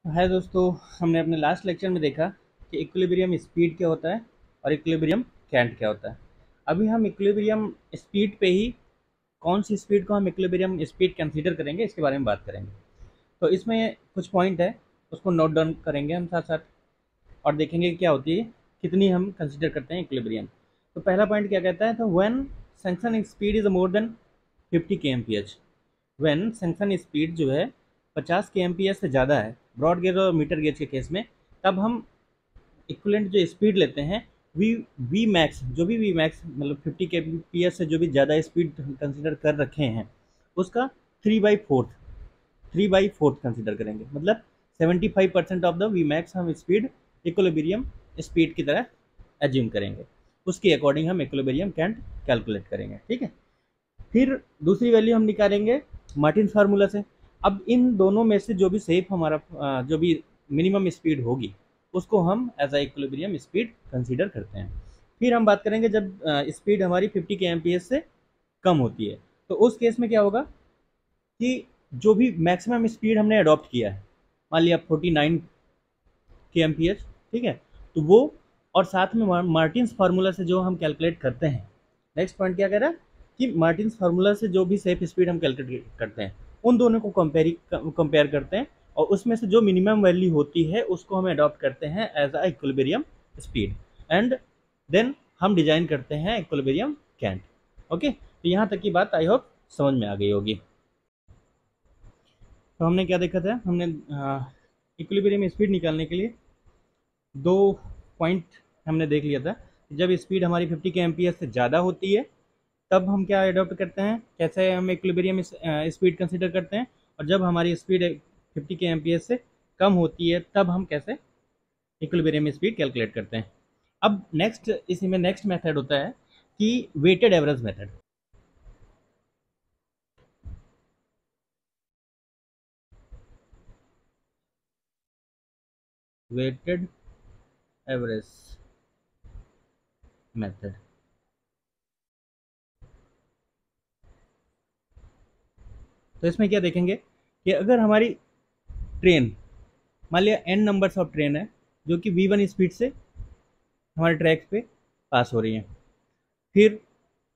हाय दोस्तों, हमने अपने लास्ट लेक्चर में देखा कि इक्विलिब्रियम स्पीड क्या होता है और इक्विलिब्रियम कैंट क्या होता है। अभी हम इक्विलिब्रियम स्पीड पे ही कौन सी स्पीड को हम इक्विलिब्रियम स्पीड कंसीडर करेंगे इसके बारे में बात करेंगे। तो इसमें कुछ पॉइंट है, उसको नोट डाउन करेंगे हम साथ साथ और देखेंगे कि क्या होती है, कितनी हम कंसीडर करते हैं इक्विलिब्रियम। तो पहला पॉइंट क्या कहता है, तो when sanction speed is more than 50 kmph। When sanction speed जो है 50 kmph से ज़्यादा है ब्रॉड गेज और मीटर गेज के केस में, तब हम इक्वलेंट जो स्पीड लेते हैं वी वी मैक्स, जो भी वी मैक्स मतलब 50 kmph से जो भी ज़्यादा स्पीड कंसिडर कर रखे हैं उसका 3/4 कंसिडर करेंगे। मतलब 75% ऑफ द वी मैक्स हम स्पीड इक्विलिब्रियम स्पीड की तरह एज्यूम करेंगे, उसके अकॉर्डिंग हम इक्विलिब्रियम कैंट कैलकुलेट करेंगे। ठीक है, फिर दूसरी वैल्यू हम निकालेंगे मार्टिन फार्मूला से। अब इन दोनों में से जो भी सेफ हमारा जो भी मिनिमम स्पीड होगी उसको हम as a equilibrium speed consider करते हैं। फिर हम बात करेंगे जब स्पीड हमारी 50 kmph से कम होती है, तो उस केस में क्या होगा कि जो भी मैक्सिमम स्पीड हमने अडॉप्ट किया है, मान लिया 49 kmph, ठीक है, तो वो और साथ में मार्टिन्स फार्मूला से जो हम कैलकुलेट करते हैं। नेक्स्ट पॉइंट क्या कह रहा है कि मार्टिन्स फार्मूला से जो भी सेफ स्पीड हम कैलकुलेट करते हैं उन दोनों को कंपेयर करते हैं और उसमें से जो मिनिमम वैल्यू होती है उसको हम अडॉप्ट करते हैं as a equilibrium speed and then हम डिजाइन करते हैं इक्विलिब्रियम कैंट। ओके, तो यहाँ तक की बात आई होप समझ में आ गई होगी। तो हमने क्या देखा था, हमने इक्विलिब्रियम स्पीड निकालने के लिए दो पॉइंट हमने देख लिया था। जब स्पीड हमारी 50 kmph से ज़्यादा होती है तब हम क्या अडॉप्ट करते हैं, कैसे हम इक्विलिब्रियम स्पीड कंसीडर करते हैं, और जब हमारी स्पीड 50 kmph से कम होती है तब हम कैसे इक्विलिब्रियम स्पीड कैलकुलेट करते हैं। अब नेक्स्ट इसी में नेक्स्ट मेथड होता है कि weighted average method. Weighted average method, तो इसमें क्या देखेंगे कि अगर हमारी ट्रेन, मान लिया n नंबर्स ऑफ ट्रेन है जो कि v1 स्पीड से हमारे ट्रैक पे पास हो रही हैं, फिर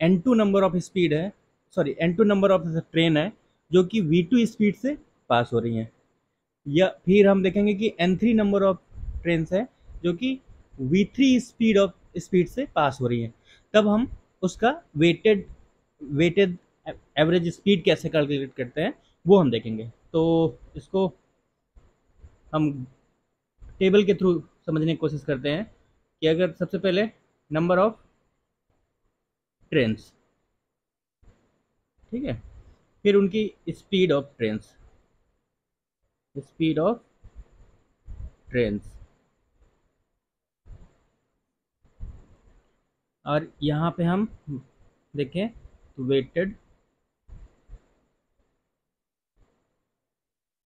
n2 नंबर ऑफ स्पीड है, sorry n2 number of train है जो कि v2 स्पीड से पास हो रही हैं, या फिर हम देखेंगे कि n3 नंबर ऑफ ट्रेन है जो कि v3 स्पीड से पास हो रही हैं। तब हम उसका वेटेड एवरेज स्पीड कैसे कैलकुलेट करते हैं वो हम देखेंगे। तो इसको हम टेबल के थ्रू समझने की कोशिश करते हैं कि अगर सबसे पहले नंबर ऑफ ट्रेन्स, ठीक है, फिर उनकी speed of trains, speed of trains, और यहाँ पे हम देखें तो वेटेड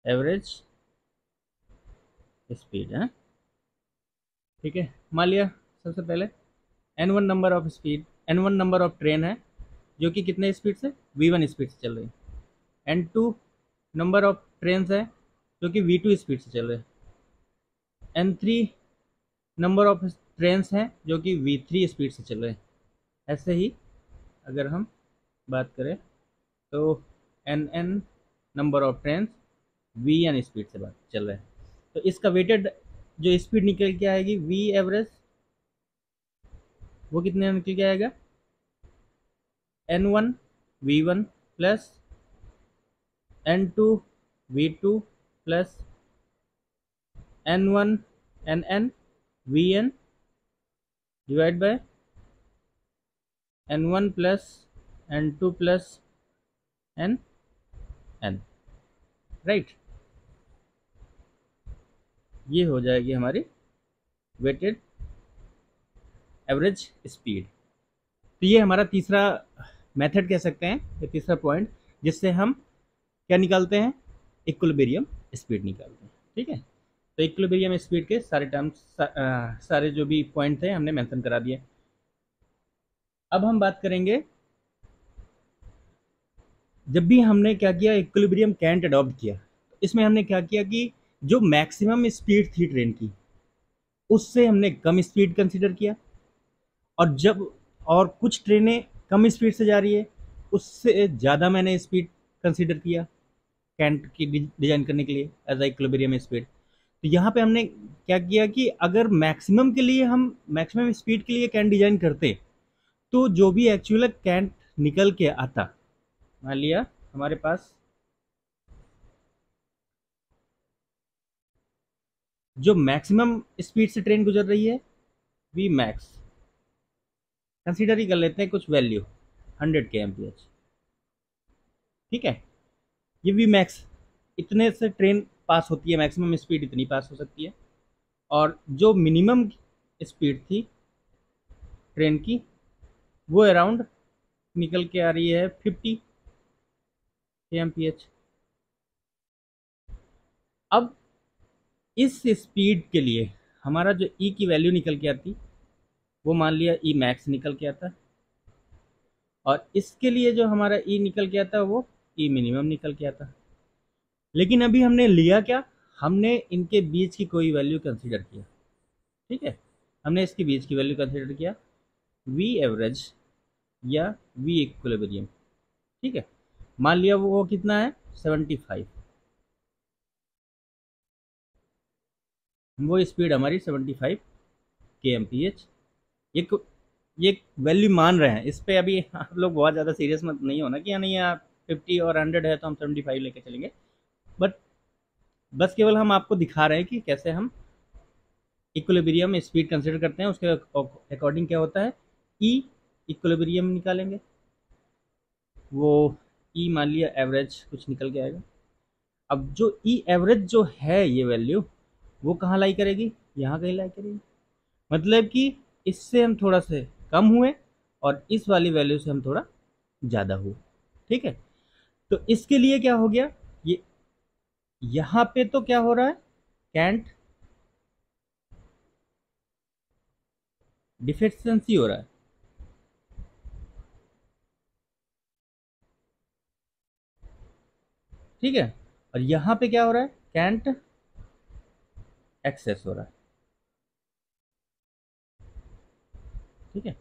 एवरेज स्पीड है। ठीक है, मान लिया सबसे पहले n1 number of n1 number of train है जो कि कितने स्पीड से v1 स्पीड से चल रही है, n2 नंबर ऑफ ट्रेन है जो कि v2 स्पीड से चल रहे हैं, n3 नंबर ऑफ ट्रेन्स हैं जो कि v3 स्पीड से चल रहे हैं। ऐसे ही अगर हम बात करें तो nn number of trains vn speed से बात चल रहे हैं, तो इसका वेटेड जो स्पीड निकल के आएगी v एवरेज, वो कितने निकल के आएगा, n1 v1 plus n2 v2 plus n1 nn vn divide by n1 plus n2 plus n, right. ये हो जाएगी हमारी वेटेड एवरेज स्पीड। तो ये हमारा तीसरा मेथड कह सकते हैं, ये तीसरा पॉइंट जिससे हम क्या निकालते हैं, इक्विलिब्रियम स्पीड निकालते हैं। ठीक है, तो इक्विलिब्रियम स्पीड के सारे टर्म्स सारे जो भी पॉइंट थे हमने मेंशन करा दिए। अब हम बात करेंगे जब भी हमने क्या किया, इक्विलिब्रियम कैंट अडॉप्ट किया, इसमें हमने क्या किया कि जो मैक्सिमम स्पीड थी ट्रेन की उससे हमने कम स्पीड कंसीडर किया, और जब और कुछ ट्रेनें कम स्पीड से जा रही है उससे ज़्यादा मैंने स्पीड कंसीडर किया कैंट की डिजाइन करने के लिए एज आ इक्विलिब्रियम स्पीड। तो यहाँ पे हमने क्या किया कि अगर मैक्सिमम के लिए हम मैक्सिमम स्पीड के लिए कैंट डिजाइन करते तो जो भी एक्चुअल कैंट निकल के आता, मान लिया हमारे पास जो मैक्सिमम स्पीड से ट्रेन गुजर रही है वी मैक्स कंसीडर ही कर लेते हैं कुछ वैल्यू 100 के एमपीएच, ठीक है। ये वी मैक्स इतने से ट्रेन पास होती है, मैक्सिमम स्पीड इतनी पास हो सकती है, और जो मिनिमम स्पीड थी ट्रेन की वो अराउंड निकल के आ रही है 50 kmph। अब इस स्पीड के लिए हमारा जो ई की वैल्यू निकल के आती वो मान लिया ई मैक्स निकल के आता, और इसके लिए जो हमारा ई निकल के आता वो ई मिनिमम निकल के आता। लेकिन अभी हमने लिया क्या, हमने इनके बीच की कोई वैल्यू कंसीडर किया, ठीक है। हमने इसके बीच की वैल्यू कंसीडर किया वी एवरेज या वी इक्विलिब्रियम, ठीक है। मान लिया वो कितना है 75, वो स्पीड हमारी 75 के एम पी एच। ये वैल्यू मान रहे हैं, इस पे अभी आप लोग बहुत ज़्यादा सीरियस मत नहीं होना कि नहीं यार 50 और 100 है तो हम 75 लेके चलेंगे, बट बस केवल हम आपको दिखा रहे हैं कि कैसे हम इक्विलिब्रियम स्पीड कंसिडर करते हैं, उसके अकॉर्डिंग क्या होता है ई इक्विलिब्रियम निकालेंगे, वो ई मान लिया एवरेज कुछ निकल के आएगा। अब जो ई एवरेज जो है ये वैल्यू वो कहाँ लाई करेगी, यहाँ कहीं लाई करेगी, मतलब कि इससे हम थोड़ा से कम हुए और इस वाली वैल्यू से हम थोड़ा ज़्यादा हुए, ठीक है। तो इसके लिए क्या हो गया, ये यहाँ पे तो क्या हो रहा है कैंट डिफिशियंसी हो रहा है, ठीक है, और यहाँ पे क्या हो रहा है कैंट एक्सेस हो रहा है, ठीक है।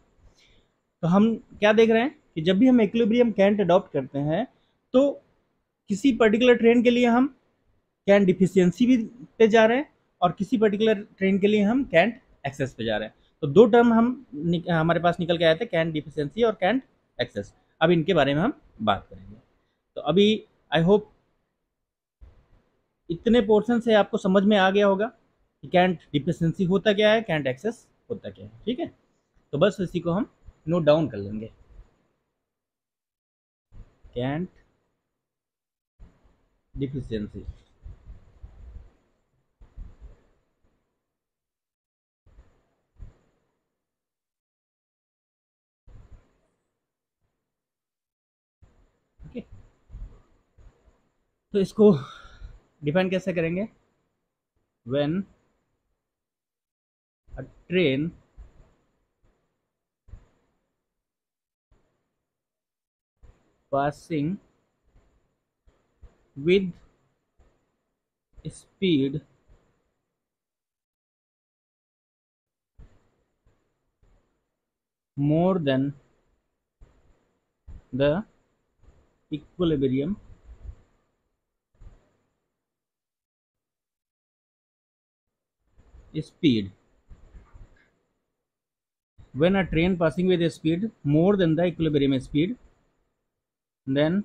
तो हम क्या देख रहे हैं कि जब भी हम इक्विलिब्रियम कैंट अडॉप्ट करते हैं तो किसी पर्टिकुलर ट्रेन के लिए हम कैंट डिफिशियंसी भी पे जा रहे हैं और किसी पर्टिकुलर ट्रेन के लिए हम कैंट एक्सेस पे जा रहे हैं। तो दो टर्म हमारे पास निकल के आए थे, कैंट डिफिशियंसी और कैंट एक्सेस। अब इनके बारे में हम बात करेंगे। तो अभी आई होप इतने पोर्शन से आपको समझ में आ गया होगा कि कैंट डिफिशियंसी होता क्या है, कैंट एक्सेस होता क्या है, ठीक है। तो बस इसी को हम नोट डाउन कर लेंगे, कैंट डिफिशियंसी। ओके, तो इसको डिफाइन कैसे करेंगे, when a train passing with speed more than the equilibrium speed. When a train passing with a speed more than the equilibrium speed, then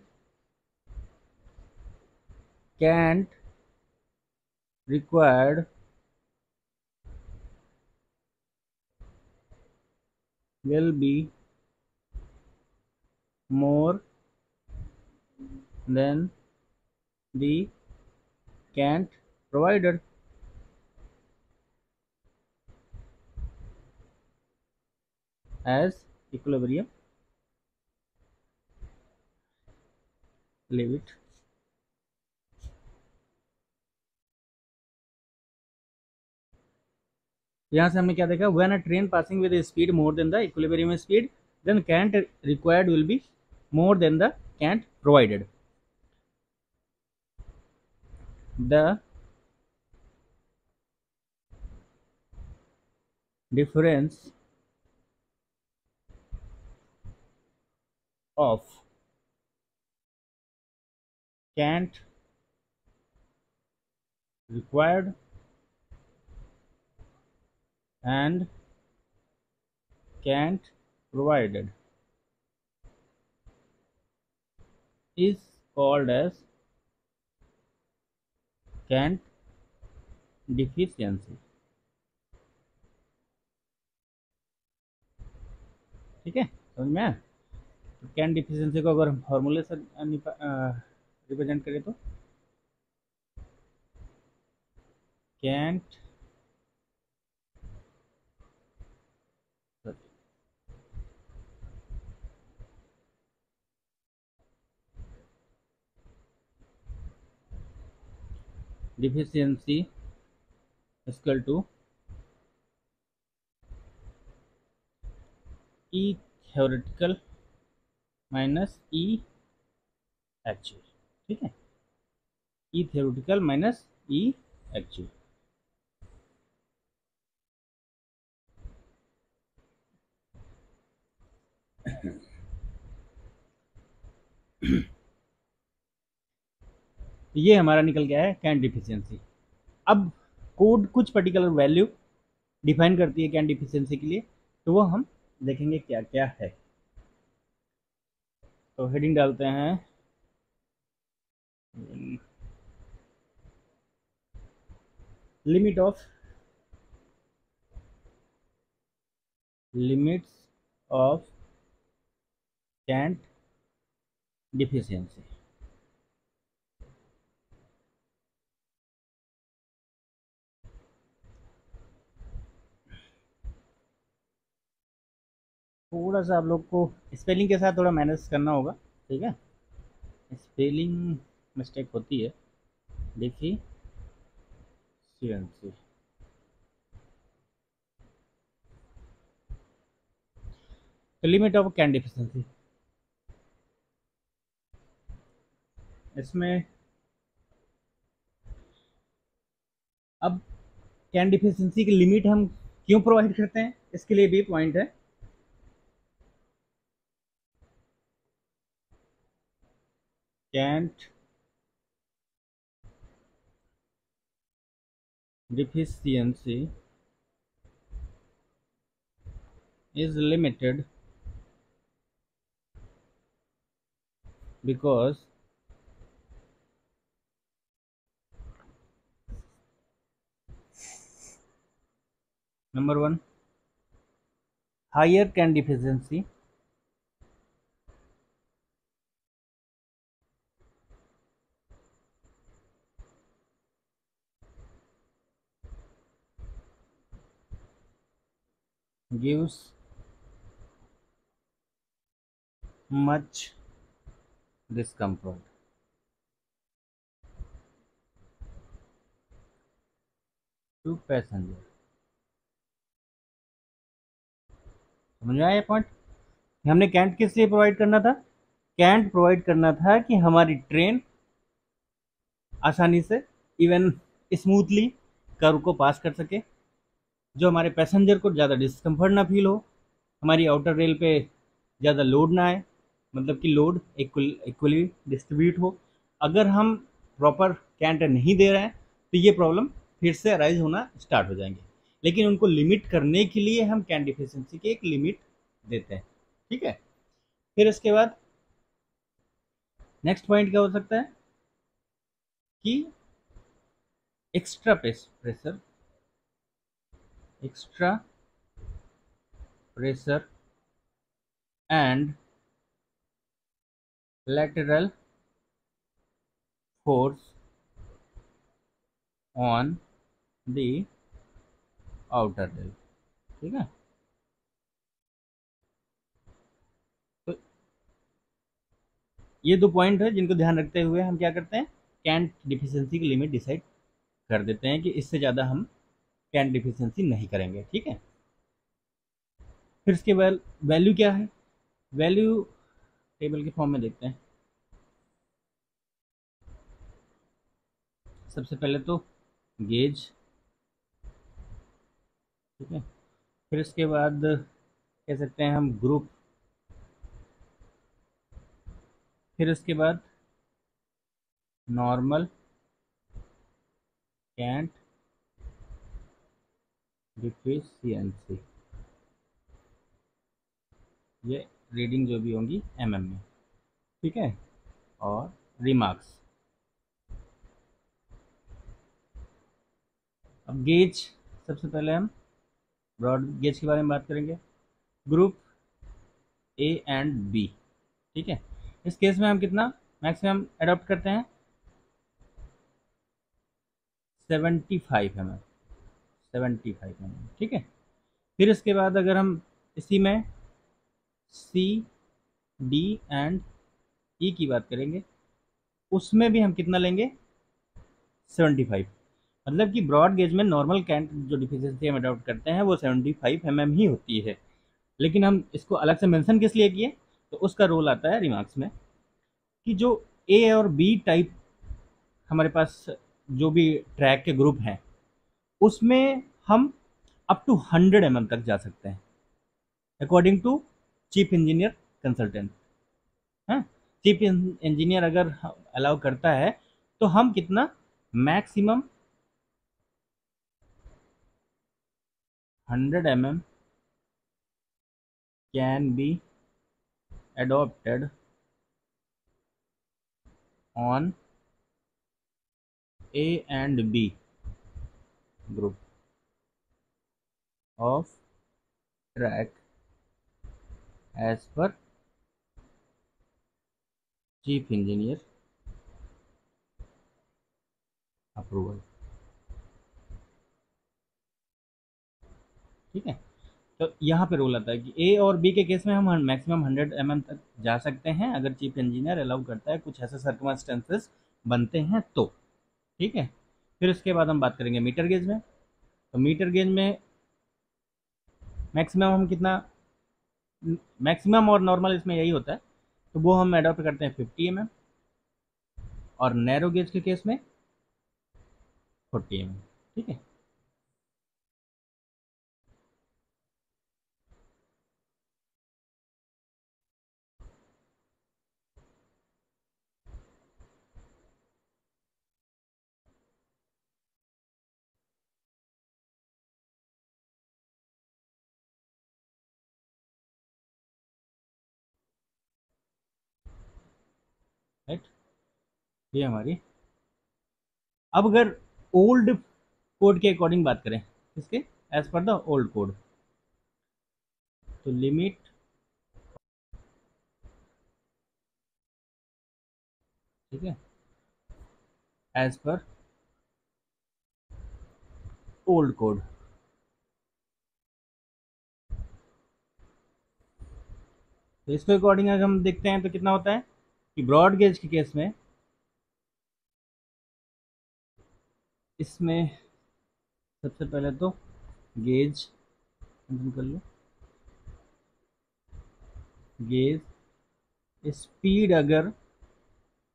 can't required will be more than the can't provided as equilibrium limit. यहाँ से हमने क्या देखा, when a train passing with speed more than the equilibrium speed then cant required will be more than the cant provided. The difference of can't required and can't provided is called as can't deficiency। ठीक है, समझ में आया? तो can deficiency को अगर हम फॉर्मूले से रिप्रेजेंट करें तो cant deficiency equal to E theoretical minus E actual. ठीक है, E theoretical minus E actual. ये हमारा निकल गया है कैन डिफिशियंसी। अब कोड कुछ पर्टिकुलर वैल्यू डिफाइन करती है कैन डिफिशियंसी के लिए, तो वो हम देखेंगे क्या क्या है। तो हेडिंग डालते हैं लिमिट्स ऑफ कैंट डिफिशियंसी। थोड़ा सा आप लोग को स्पेलिंग के साथ थोड़ा मैनेज करना होगा। ठीक है, स्पेलिंग मिस्टेक होती है। देखिए डिफिशियंसी, तो लिमिट ऑफ कैन डिफिशियंसी, इसमें अब कैन डिफिशियंसी की लिमिट हम क्यों प्रोवाइड करते हैं, इसके लिए भी पॉइंट है। Cant deficiency is limited because number one, higher can deficiency gives much discomfort to passenger। समझ में आया पॉइंट? हमने कैंट किस लिए प्रोवाइड करना था? कैंट प्रोवाइड करना था कि हमारी ट्रेन आसानी से इवन स्मूथली कर्व को पास कर सके, जो हमारे पैसेंजर को ज़्यादा डिस्कम्फर्ट ना फील हो, हमारी आउटर रेल पे ज़्यादा लोड ना आए, मतलब कि लोड इक्वली डिस्ट्रीब्यूट हो। अगर हम प्रॉपर कैंट नहीं दे रहे हैं तो ये प्रॉब्लम फिर से अराइज होना स्टार्ट हो जाएंगे। लेकिन उनको लिमिट करने के लिए हम कैंट डिफिशियंसी की एक लिमिट देते हैं। ठीक है, फिर इसके बाद नेक्स्ट पॉइंट क्या हो सकता है कि extra pressure, extra pressure and lateral force on the outer rail। ठीक है, तो ये दो पॉइंट है जिनको ध्यान रखते हुए हम क्या करते हैं, कैंट डिफिशियंसी की लिमिट डिसाइड कर देते हैं कि इससे ज़्यादा हम कैंट डिफिशियंसी नहीं करेंगे। ठीक है, फिर इसके बाद वैल्यू क्या है, वैल्यू टेबल के फॉर्म में देखते हैं। सबसे पहले तो गेज, ठीक है, फिर इसके बाद कह सकते हैं हम ग्रुप, फिर उसके बाद नॉर्मल कैंट डिफिशियंसी, ये रीडिंग जो भी होंगी में, ठीक है। और रिमार्क्स। अब गेज, सबसे पहले हम ब्रॉड गेज के बारे में बात करेंगे। ग्रुप ए एंड बी, ठीक है। इस केस में हम कितना मैक्सिमम अडॉप्ट करते हैं, 75 mm, 75 mm, ठीक है। फिर इसके बाद अगर हम इसी में सी डी एंड ई की बात करेंगे, उसमें भी हम कितना लेंगे, 75। मतलब कि ब्रॉड गेज में नॉर्मल कैंट जो डिफिशियंसी हम अडॉप्ट करते हैं वो 75 mm ही होती है। लेकिन हम इसको अलग से मेंशन किस लिए किए, तो उसका रोल आता है रिमार्क्स में, कि जो ए और बी टाइप हमारे पास जो भी ट्रैक के ग्रुप हैं, उसमें हम अप टू 100 mm तक जा सकते हैं according to chief engineer consultant. हाँ, चीफ इंजीनियर अगर अलाउ करता है तो हम कितना maximum 100 mm can be adopted on A and B group of track as per chief engineer approval, ठीक है। तो यहाँ पे रोल आता है कि ए और बी के केस में हम मैक्सिमम 100 mm तक जा सकते हैं अगर चीफ इंजीनियर अलाउ करता है, कुछ ऐसे सर्कमस्टेंसेस बनते हैं तो, ठीक है। फिर उसके बाद हम बात करेंगे मीटर गेज में। तो मीटर गेज में मैक्सिमम हम कितना, मैक्सिमम और नॉर्मल इसमें यही होता है, तो वो हम अडॉप्ट करते हैं 50 mm, और नैरो गेज के केस में 40 mm, ठीक है। राइट, ये हमारी। अब अगर ओल्ड कोड के अकॉर्डिंग बात करें, किसके, as per the old code, तो लिमिट ठीक है एज पर ओल्ड कोड, तो इसके अकॉर्डिंग अगर हम देखते हैं तो कितना होता है कि ब्रॉड गेज के केस में इसमें सबसे पहले तो गेज कर लो, गेज स्पीड अगर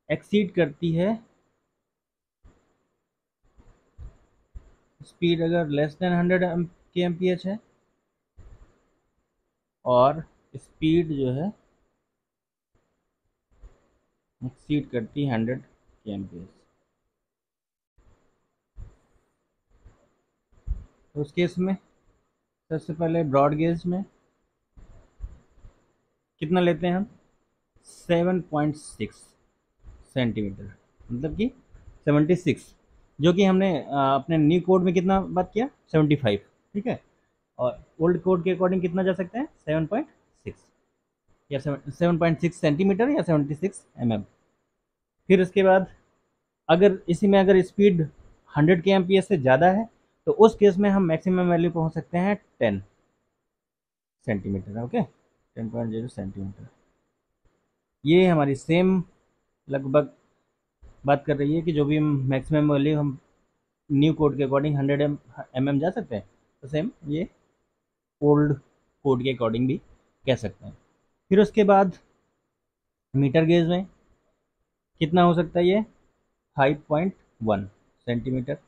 एक्सीड करती है, स्पीड अगर लेस देन 100 kmph है, और स्पीड जो है एक्सीड करती है 100 kmph, तो उस केस में सबसे पहले ब्रॉड गेज में कितना लेते हैं हम, 7.6 सेंटीमीटर, मतलब कि 76, जो कि हमने अपने न्यू कोड में कितना बात किया, 75, ठीक है। और ओल्ड कोड के अकॉर्डिंग कितना जा सकते हैं, 7.6 या 7.6 सेंटीमीटर या 76 mm। फिर उसके बाद अगर इसी में अगर स्पीड 100 kmph से ज़्यादा है, तो उस केस में हम मैक्सिमम वैल्यू पहुंच सकते हैं 10 सेंटीमीटर, ओके, 10.0 सेंटीमीटर। ये हमारी सेम लगभग बात कर रही है कि जो भी हम मैक्सिमम वैल्यू हम न्यू कोड के अकॉर्डिंग 100 mm जा सकते हैं, तो सेम ये ओल्ड कोड के अकॉर्डिंग भी कह सकते हैं। फिर उसके बाद मीटर गेज में कितना हो सकता है, ये 5.1 सेंटीमीटर,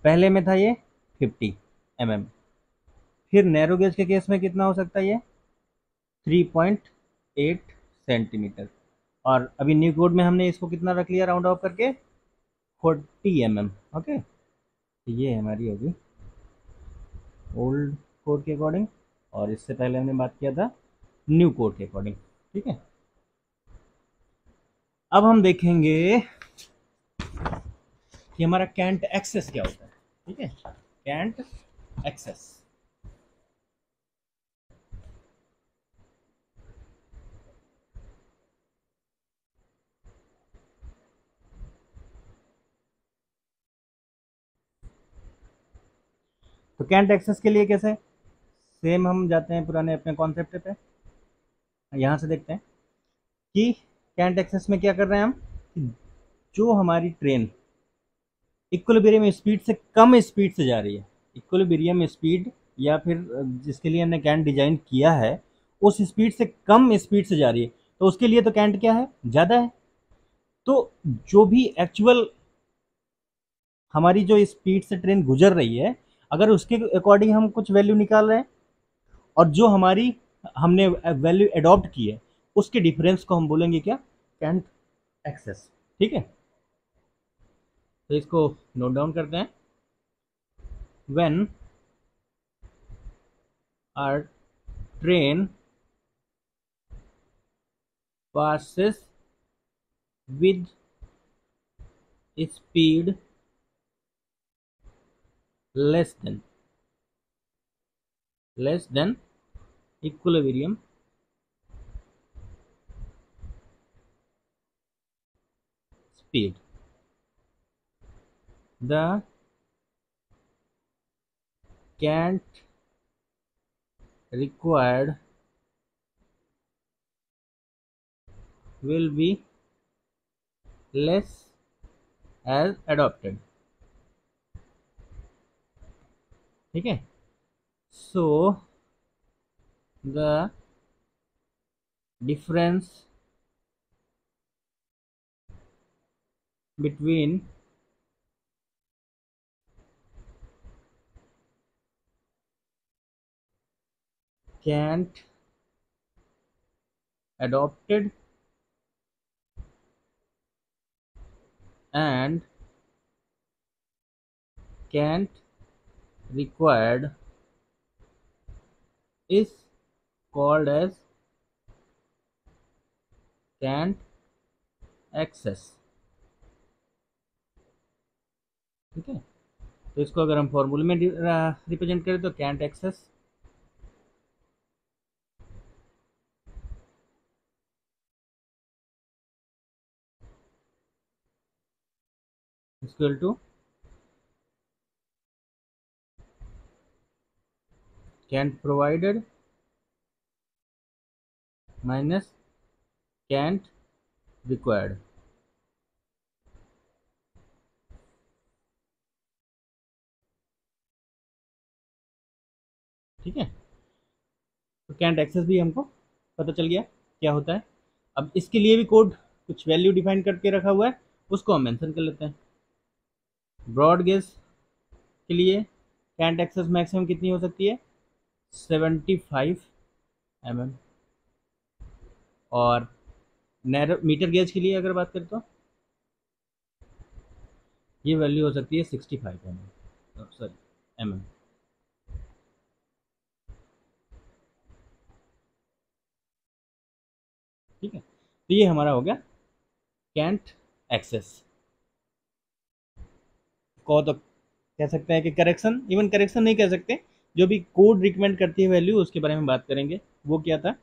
पहले में था ये 50 mm, फिर नैरो गेज के केस में कितना हो सकता है ये 3.8 सेंटीमीटर। और अभी न्यू कोड में हमने इसको कितना रख लिया राउंड ऑफ करके 40 mm। ओके, तो ये हमारी होगी ओल्ड कोड के अकॉर्डिंग, और इससे पहले हमने बात किया था न्यू कोड के अकॉर्डिंग। ठीक है, अब हम देखेंगे कि हमारा कैंट एक्सेस क्या होता है। ठीक है, कैंट एक्सेस। तो कैंट एक्सेस के लिए कैसे, सेम हम जाते हैं पुराने अपने कॉन्सेप्ट पे, यहाँ से देखते हैं कि कैंट एक्सेस में क्या कर रहे हैं हम, जो हमारी ट्रेन इक्विलिब्रियम स्पीड से कम स्पीड से जा रही है, इक्विलिब्रियम स्पीड या फिर जिसके लिए हमने कैंट डिजाइन किया है उस स्पीड से कम स्पीड से जा रही है, तो उसके लिए तो कैंट क्या है, ज़्यादा है। तो जो भी एक्चुअल हमारी जो स्पीड से ट्रेन गुजर रही है, अगर उसके अकॉर्डिंग हम कुछ वैल्यू निकाल रहे हैं और जो हमारी हमने वैल्यू अडॉप्ट की है उसके डिफरेंस को हम बोलेंगे क्या, कैंट एक्सेस। ठीक है, तो इसको नोट डाउन करते हैं। When are train passes with speed less than equilibrium speed, the cant required will be less as adopted। ठीक है, so the difference between cant adopted and cant required is called as cant excess। ठीक है, तो इसको अगर हम फॉर्मूले में रिप्रेजेंट करें तो cant excess equal to cant provided minus cant required. ठीक है, तो कैंट एक्सेस भी हमको पता चल गया क्या होता है। अब इसके लिए भी कोड कुछ वैल्यू डिफाइन करके रखा हुआ है, उसको हम मेंशन कर लेते हैं। ब्रॉड गेज के लिए कैंट एक्सेस मैक्सिमम कितनी हो सकती है 75 mm, और नैरो मीटर गेज के लिए अगर बात करें तो ये वैल्यू हो सकती है 65 mm, सॉरी mm। ठीक है, तो ये हमारा हो गया कैंट एक्सेस। को तो कह सकते हैं कि करेक्शन, इवन करेक्शन नहीं कह सकते, जो भी कोड रिकमेंड करती है वैल्यू उसके बारे में बात करेंगे। वो क्या था,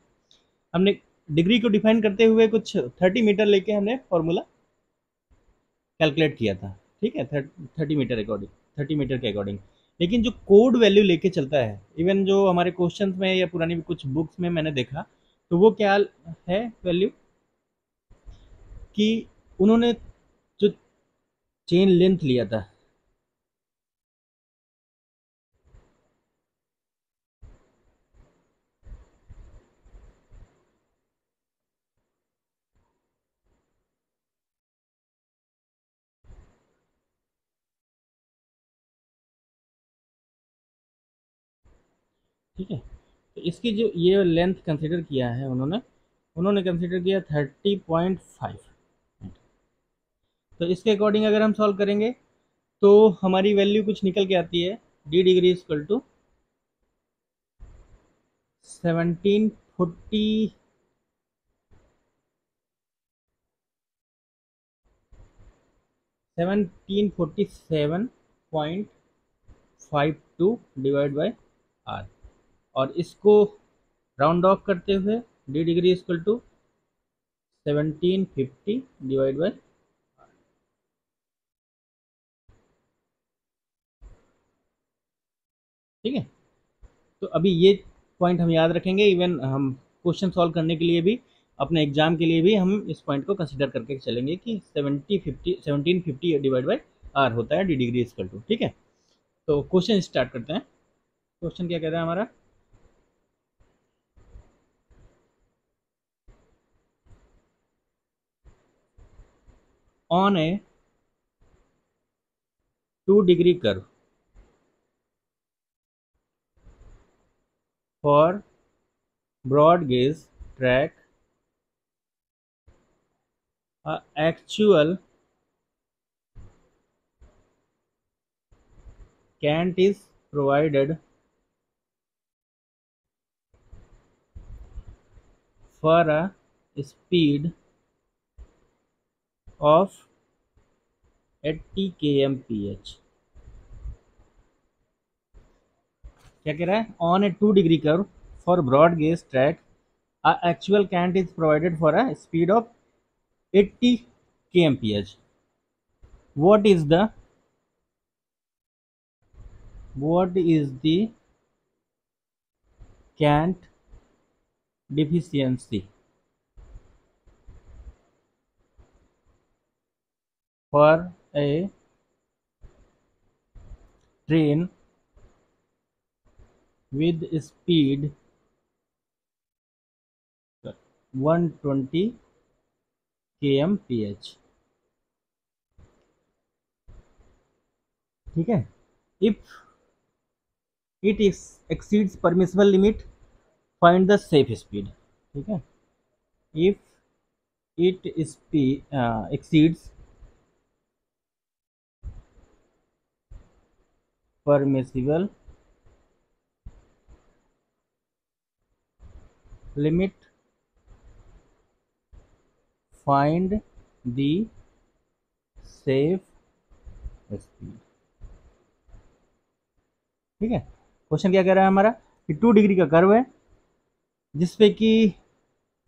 हमने डिग्री को डिफाइन करते हुए कुछ 30 मीटर लेके हमने फॉर्मूला कैलकुलेट किया था। ठीक है, 30 मीटर अकॉर्डिंग, 30 मीटर के अकॉर्डिंग। लेकिन जो कोड वैल्यू लेके चलता है, इवन जो हमारे क्वेश्चंस में या पुरानी कुछ बुक्स में मैंने देखा, तो वो क्या है वैल्यू कि उन्होंने जो चेन लेंथ लिया था, ठीक है। तो इसकी जो ये लेंथ कंसिडर किया है उन्होंने कंसिडर किया 30.5। तो इसके अकॉर्डिंग अगर हम सॉल्व करेंगे तो हमारी वैल्यू कुछ निकल के आती है, D degree equal to 1740 1747.52 divide by R, और इसको राउंड ऑफ करते हुए D degree equal to 1750 divide by, ठीक है। तो अभी ये पॉइंट हम याद रखेंगे, इवन हम क्वेश्चन सॉल्व करने के लिए भी, अपने एग्जाम के लिए भी हम इस पॉइंट को कंसिडर करके चलेंगे कि 1750 डिवाइड बाय आर होता है डी डिग्री इक्वल टू, ठीक है। तो क्वेश्चन स्टार्ट करते हैं। क्वेश्चन क्या कह रहा है हमारा, on a 2 degree curve for broad gauge track, actual cant is provided for a speed of 80 kmph। क्या कह रहा है, on a 2 degree curve for broad gauge track actual cant is provided for a speed of 80 kmph। what is the cant deficiency for a train with speed 120 kmph। ठीक है। If it exceeds permissible limit find the safe speed. ठीक है। If it exceeds permissible limit find the safe speed। ठीक है। Question क्या कह रहा है हमारा कि 2 डिग्री का कर्व है जिसपे कि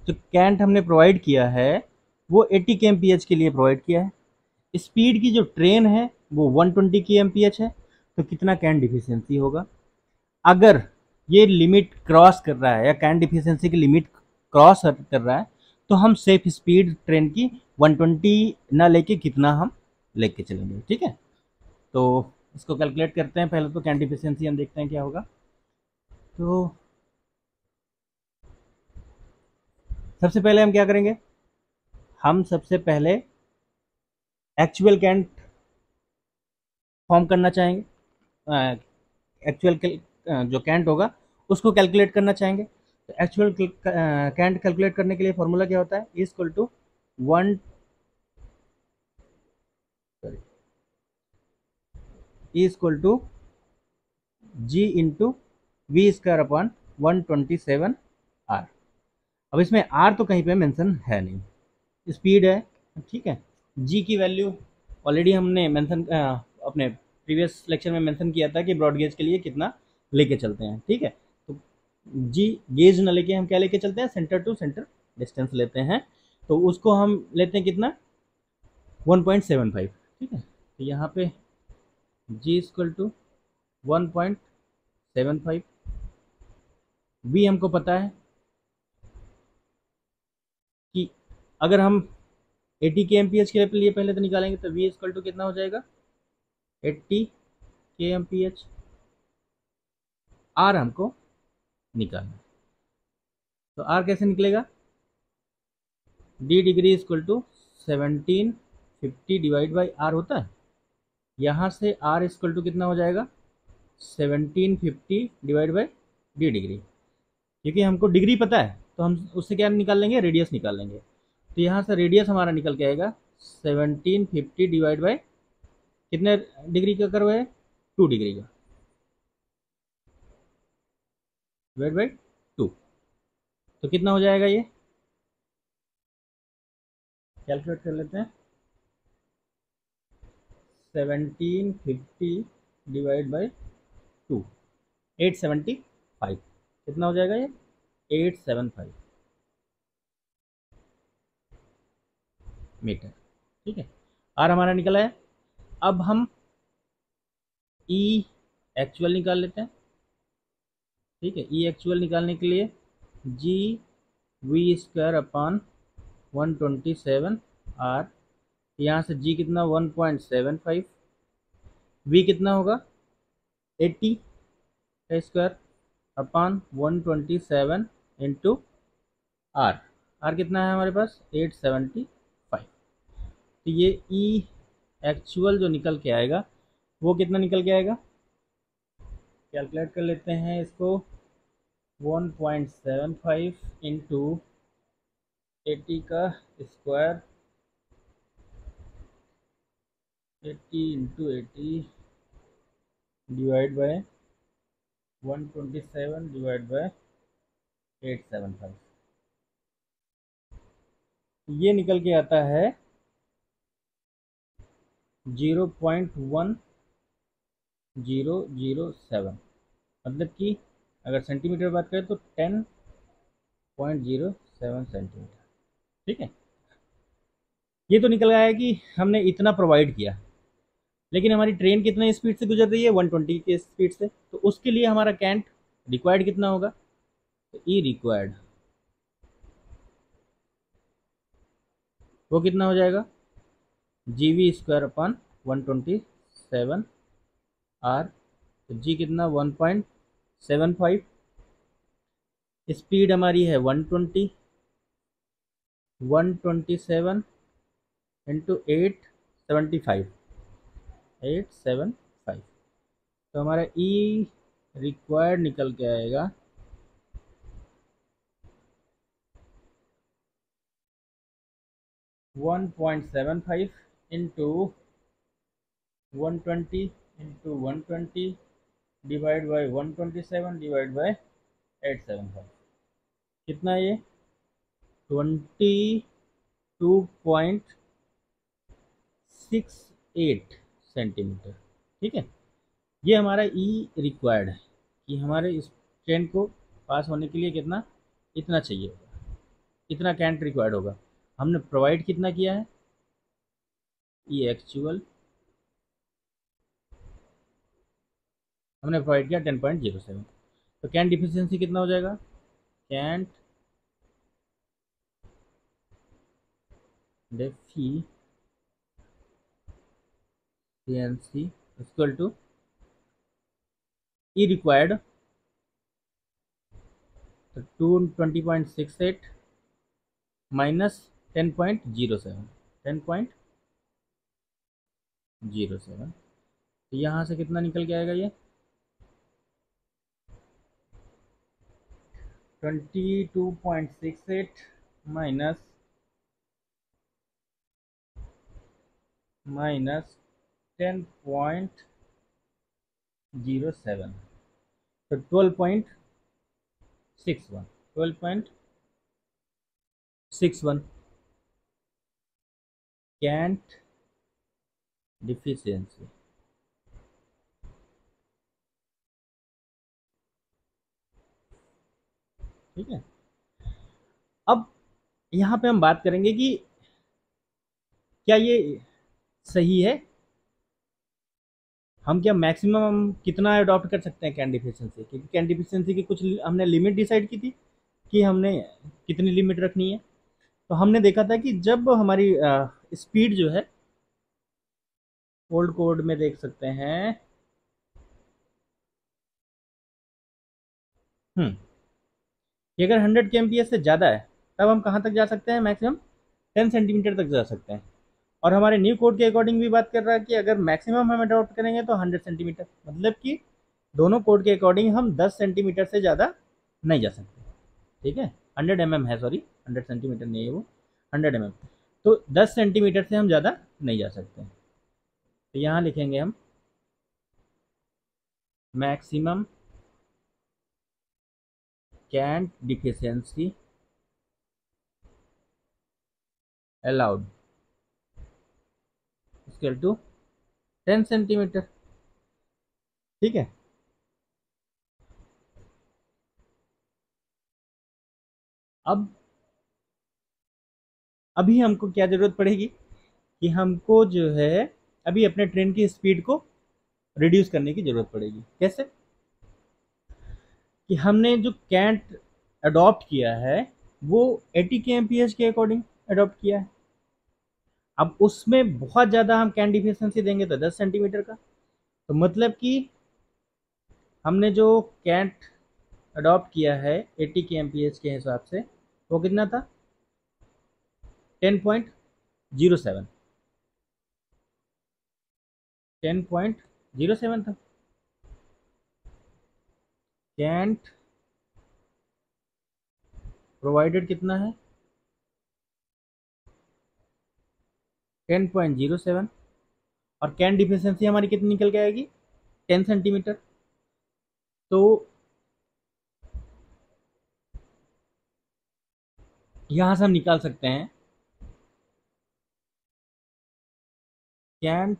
जो कैंट हमने प्रोवाइड किया है वो 80 kmph के लिए प्रोवाइड किया है। स्पीड की जो ट्रेन है वो 120 kmph है। तो कितना कैंट डिफिशियंसी होगा, अगर ये लिमिट क्रॉस कर रहा है या कैंट डिफिशियंसी की लिमिट क्रॉस कर रहा है तो हम सेफ स्पीड ट्रेन की 120 ना लेके कितना हम लेके चलेंगे। ठीक है। तो इसको कैलकुलेट करते हैं। पहले तो कैंट डिफिशियंसी हम देखते हैं क्या होगा। तो सबसे पहले हम क्या करेंगे, हम सबसे पहले एक्चुअल कैंट फॉर्म करना चाहेंगे, एक्चुअल जो कैंट होगा उसको कैलकुलेट करना चाहेंगे। तो एक्चुअल कैंट कैलकुलेट करने के लिए फॉर्मूला क्या होता है, equal to 1 G into V square upon 127 R. अब इसमें आर तो कहीं पे मेंशन है नहीं, स्पीड है। ठीक है। जी की वैल्यू ऑलरेडी हमने मेंशन अपने प्रीवियस लेक्चर में मेंशन किया था कि ब्रॉड गेज के लिए कितना लेके चलते हैं। ठीक है। तो जी गेज ना लेके हम क्या लेके चलते हैं, सेंटर टू सेंटर डिस्टेंस लेते हैं। तो उसको हम लेते हैं कितना, 1.75। ठीक है। तो यहाँ पे जी इक्वल टू 1.75, वी हमको पता है कि अगर हम 80 kmph के लिए पहले तो निकालेंगे तो वी इक्वल टू कितना हो जाएगा, 80 kmph। आर हमको निकालना, तो आर कैसे निकलेगा, D degree equal to 1750 divide by R होता है। यहाँ से आर इक्वल टू कितना हो जाएगा, 1750 डिवाइड बाई डी डिग्री, क्योंकि हमको डिग्री पता है तो हम उससे क्या निकाल लेंगे, रेडियस निकाल लेंगे। तो यहाँ से रेडियस हमारा निकल के आएगा 1750 डिवाइड बाय कितने डिग्री का कर्व है, 2 डिग्री का, डिवाइड बाय 2। तो कितना हो जाएगा ये, कैलकुलेट कर लेते हैं। 1750 डिवाइड बाय 2, 875। कितना हो जाएगा ये, 875 मीटर। ठीक है, आर हमारा निकला है। अब हम ई एक्चुअल निकाल लेते हैं। ठीक है, ई एक्चुअल निकालने के लिए जी वी स्क्वायर अपॉन 127 आर, यहाँ से जी कितना 1.75, वी कितना होगा 80 का square upon 127 into R, R कितना है हमारे पास 875। तो ये ई एक्चुअल जो निकल के आएगा वो कितना निकल के आएगा, कैलकुलेट कर लेते हैं इसको। 1.75 इंटू 80 का square, 80 into 80 divide by 127 divide by 875, ये निकल के आता है 0.1007। मतलब कि अगर सेंटीमीटर बात करें तो 10.07 सेंटीमीटर। ठीक है, ये तो निकल आया कि हमने इतना प्रोवाइड किया, लेकिन हमारी ट्रेन कितने स्पीड से गुजर रही है, 120 के स्पीड से। तो उसके लिए हमारा कैंट रिक्वायर्ड कितना होगा, तो ई रिक्वायर्ड वो कितना हो जाएगा, जी वी स्क्वायर अपॉन 127 आर। तो जी कितना 1.75, स्पीड हमारी है 120, 127 इंटू 875, तो हमारा ई रिक्वायर्ड निकल के आएगा 1.75 into 120 into 120 divide by 127 divide by 875। कितना ये 22.68 सेंटीमीटर। ठीक है, ये हमारा ई रिक्वायर्ड है कि हमारे इस ट्रेन को पास होने के लिए कितना, इतना चाहिए होगा, इतना कैंट रिक्वायर्ड होगा। हमने प्रोवाइड कितना किया है, ई एक्चुअल हमने प्रोवाइड किया 10.07। तो कैंट डिफिशियंसी कितना हो जाएगा, cant deficiency equal to E required, तो 220.68 माइनस 10.07, 10.07। तो यहाँ से कितना निकल के आएगा ये 22.68 माइनस 10.07, तो 12.61 कैंट डिफिशियंसी। ठीक है, अब यहाँ पे हम बात करेंगे कि क्या ये सही है, हम क्या मैक्सिमम कितना अडॉप्ट कर सकते हैं कैन डिफिशियंसी, क्योंकि कैन डिफिशियंसी की कुछ हमने लिमिट डिसाइड की थी कि हमने कितनी लिमिट रखनी है। तो हमने देखा था कि जब हमारी स्पीड जो है, ओल्ड कोड में देख सकते हैं, कि अगर 100 kmph से ज़्यादा है तब हम कहाँ तक जा सकते हैं, मैक्सिमम 10 सेंटीमीटर तक जा सकते हैं। और हमारे न्यू कोड के अकॉर्डिंग भी बात कर रहा है कि अगर मैक्सिमम हम अडॉप्ट करेंगे तो 100 सेंटीमीटर, मतलब कि दोनों कोड के अकॉर्डिंग हम 10 सेंटीमीटर से ज़्यादा नहीं जा सकते, ठीक है। 100 mm है, सॉरी 100 सेंटीमीटर नहीं है वो, 100 mm। तो 10 सेंटीमीटर से हम ज़्यादा नहीं जा सकते। तो यहाँ लिखेंगे हम maximum cant deficiency allowed equal to 10 centimetre, ठीक है। अब अभी हमको क्या ज़रूरत पड़ेगी कि हमको जो है अभी अपने ट्रेन की स्पीड को रिड्यूस करने की ज़रूरत पड़ेगी। कैसे? कि हमने जो कैंट अडॉप्ट किया है वो 80 kmph के अकॉर्डिंग अडॉप्ट किया है। अब उसमें बहुत ज़्यादा हम कैंट डिफिशियंसी देंगे तो 10 सेंटीमीटर का, तो मतलब कि हमने जो कैंट अडॉप्ट किया है 80 kmph के हिसाब से वो कितना था? 10.07, 10.07 था। कैंट प्रोवाइडेड कितना है? 10.07, और कैंट डिफिशियंसी हमारी कितनी निकल के आएगी? 10 सेंटीमीटर। तो यहाँ से हम निकाल सकते हैं कैंट,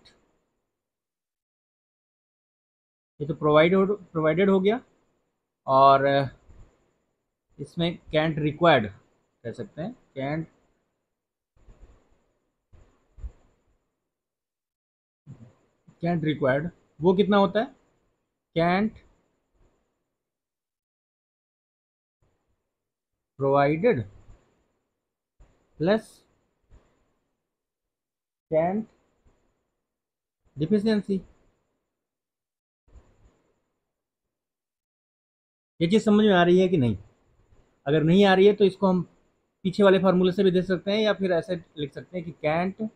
ये तो प्रोवाइडेड हो गया, और इसमें कैंट रिक्वायर्ड कह सकते हैं। कैंट रिक्वायर्ड वो कितना होता है? Cant provided plus cant deficiency. ये चीज़ समझ में आ रही है कि नहीं? अगर नहीं आ रही है तो इसको हम पीछे वाले फार्मूले से भी दे सकते हैं, या फिर ऐसे लिख सकते हैं कि cant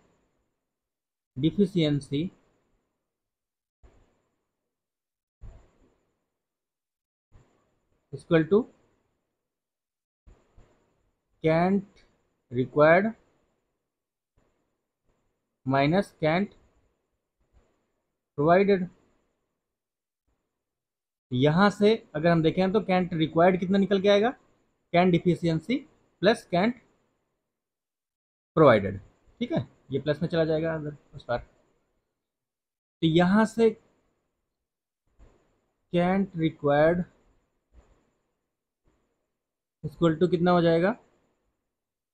deficiency equal to cant required minus cant provided. यहाँ से अगर हम देखें तो कैंट रिक्वायर्ड कितना निकल के आएगा? Cant deficiency plus cant provided, ठीक है। ये प्लस में चला जाएगा अगर उस पर, तो यहाँ से कैंट रिक्वायर्ड इक्वल टू कितना हो जाएगा?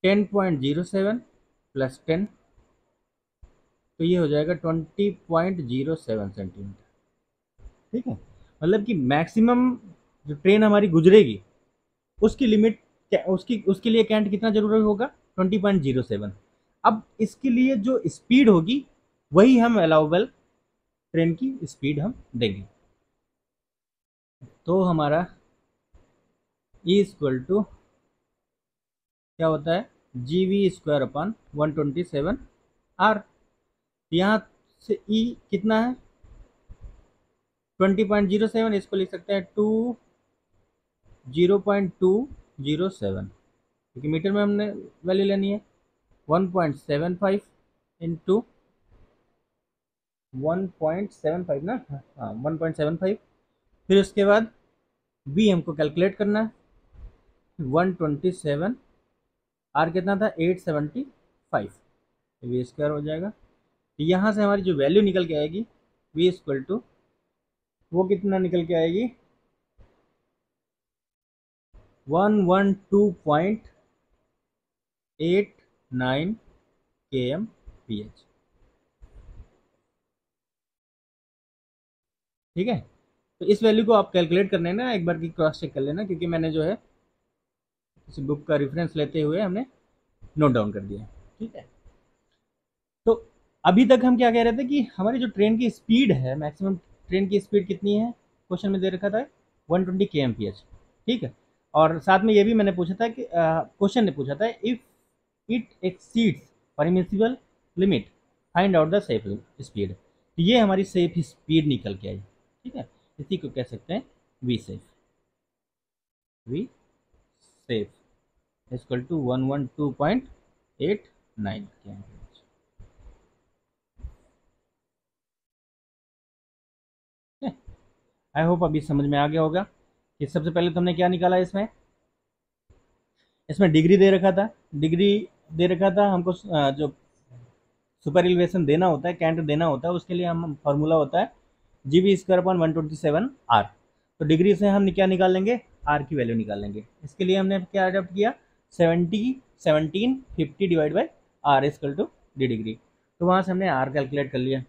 10.07 प्लस 10, तो ये हो जाएगा 20.07 सेंटीमीटर, ठीक है। मतलब कि मैक्सिमम जो ट्रेन हमारी गुजरेगी उसकी लिमिट उसके लिए कैंट कितना जरूरी होगा? 20.07। अब इसके लिए जो स्पीड होगी वही हम अलाउबल ट्रेन की स्पीड हम देंगे। तो हमारा ई इक्वल टू क्या होता है? GV² अपन 127R। यहाँ से ई कितना है? 20.07, इसको लिख सकते हैं 0.207, क्योंकि मीटर में हमने वैल्यू लेनी है। 1.75 इंटू 1.75 ना, हाँ 1.75। फिर उसके बाद बी हमको कैलकुलेट करना है 127, आर कितना था? 875, वी स्क्वायर हो जाएगा। तो यहाँ से हमारी जो वैल्यू निकल के आएगी वी इक्वल टू वो कितना निकल के आएगी? 112.89 kmph, ठीक है। तो इस वैल्यू को आप कैलकुलेट करने ना एक बार की क्रॉस चेक कर लेना, क्योंकि मैंने जो है किसी बुक का रेफरेंस लेते हुए हमने नोट डाउन कर दिया, ठीक है। तो अभी तक हम क्या कह रहे थे कि हमारी जो ट्रेन की स्पीड है, मैक्सिमम ट्रेन की स्पीड कितनी है? क्वेश्चन में दे रखा था 120 kmph, ठीक है। और साथ में ये भी मैंने पूछा था कि क्वेश्चन ने पूछा था if it exceeds permissible limit find out the safe speed. तो ये हमारी सेफ स्पीड निकल के आई, ठीक है। इसी को कह सकते हैं V safe. V safe equal to 112.89 के एवरेज। आई होप अभी समझ में आ गया होगा कि सबसे पहले तुमने क्या निकाला इसमें। इसमें डिग्री दे रखा था, डिग्री दे रखा था हमको, जो सुपर एलिवेशन देना होता है, कैंट देना होता है, उसके लिए हम फॉर्मूला होता है GB² 127R। तो डिग्री से हम क्या निकाल लेंगे, आर की वैल्यू निकाल लेंगे। इसके लिए हमने क्या अडॉप्ट किया, 1750 divide by R equal to D degree. तो वहाँ से हमने आर कैलकुलेट कर लिया।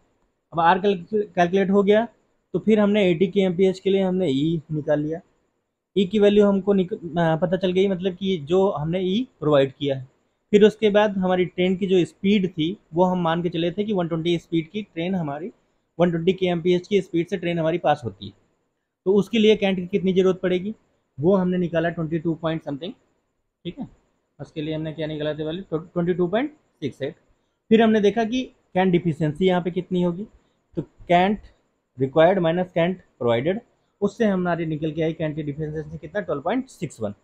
अब आर कैलकुलेट हो गया तो फिर हमने 80 kmph के लिए हमने ई निकाल लिया। ई की वैल्यू हमको पता चल गई, मतलब कि जो हमने ई प्रोवाइड किया है। फिर उसके बाद हमारी ट्रेन की जो स्पीड थी वो हम मान के चले थे कि 120 स्पीड की ट्रेन हमारी, 120 kmph की स्पीड से ट्रेन हमारी पास होती है। तो उसके लिए कैंट की कितनी ज़रूरत पड़ेगी, वो हमने निकाला 22 पॉइंट समथिंग। ठीक है, उसके लिए हमने क्या निकाला था वैल्यू 22.68। फिर हमने देखा कि कैंट डिफिशियंसी यहाँ पे कितनी होगी, तो cant required minus cant provided, उससे हमारी निकल के आई कैंट की डिफिशियंसी कितना 12.61।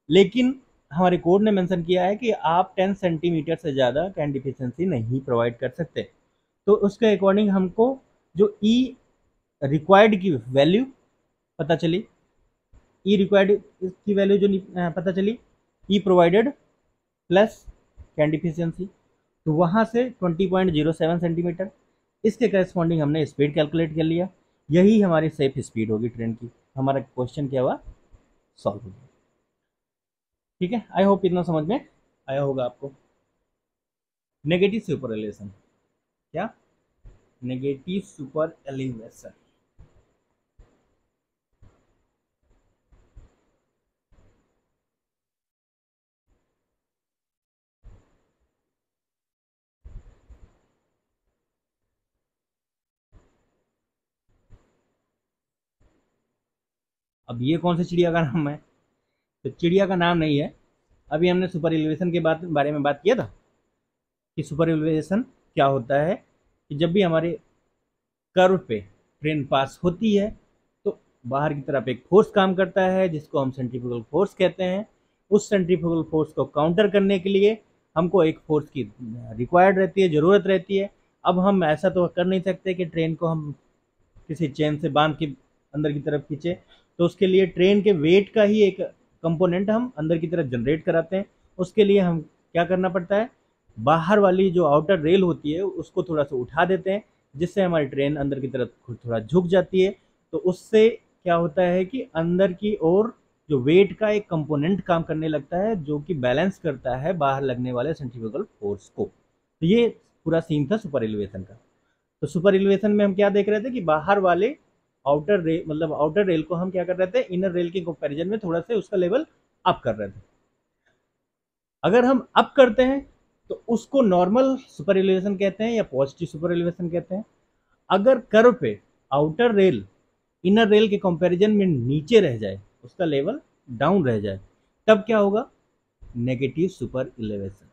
लेकिन हमारे कोड ने मेंशन किया है कि आप 10 सेंटीमीटर से ज़्यादा कैंट डिफिशियंसी नहीं प्रोवाइड कर सकते। तो उसके अकॉर्डिंग हमको जो ई रिक्वायर्ड की वैल्यू पता चली, ई रिक्वायर्ड की वैल्यू जो पता चली, ई प्रोवाइडेड प्लस कैंट डिफिशियंसी, तो वहाँ से 20.07 सेंटीमीटर, इसके करस्पॉन्डिंग हमने स्पीड कैलकुलेट कर लिया। यही हमारी सेफ स्पीड होगी ट्रेन की। हमारा क्वेश्चन क्या हुआ, सॉल्व हो गया। ठीक है, आई होप इतना समझ में आया होगा आपको। नेगेटिव सुपर एलिवेशन, क्या नेगेटिव सुपर एलिवेशन, अब ये कौन सी चिड़िया का नाम है, तो चिड़िया का नाम नहीं है। अभी हमने सुपर एलिवेशन के बारे में बात किया था कि सुपर एलिवेशन क्या होता है, कि जब भी हमारे कर्व पे ट्रेन पास होती है तो बाहर की तरफ एक फोर्स काम करता है जिसको हम सेंट्रीफ्यूगल फोर्स कहते हैं। उस सेंट्रीफ्यूगल फोर्स को काउंटर करने के लिए हमको एक फोर्स की रिक्वायर्ड रहती है, ज़रूरत रहती है। अब हम ऐसा तो कर नहीं सकते कि ट्रेन को हम किसी चेन से बांध के अंदर की तरफ खींचे, तो उसके लिए ट्रेन के वेट का ही एक कंपोनेंट हम अंदर की तरफ जनरेट कराते हैं। उसके लिए हम क्या करना पड़ता है, बाहर वाली जो आउटर रेल होती है उसको थोड़ा सा उठा देते हैं, जिससे हमारी ट्रेन अंदर की तरफ थोड़ा झुक जाती है। तो उससे क्या होता है कि अंदर की ओर जो वेट का एक कंपोनेंट काम करने लगता है जो कि बैलेंस करता है बाहर लगने वाले सेंट्रीफ्यूगल फोर्स को। तो ये पूरा सीन था सुपर एलिवेशन का। तो सुपर एलिवेशन में हम क्या देख रहे थे कि बाहर वाले आउटर रेल, मतलब आउटर रेल को हम क्या कर रहे थे, इनर रेल के कंपैरिजन में थोड़ा सा उसका लेवल अप कर रहे थे। अगर हम अप करते हैं तो उसको नॉर्मल सुपर एलिवेशन कहते हैं या पॉजिटिव सुपर एलिवेशन कहते हैं। अगर कर्व पे आउटर रेल इनर रेल के कंपैरिजन में नीचे रह जाए, उसका लेवल डाउन रह जाए, तब क्या होगा, नेगेटिव सुपर एलिवेशन।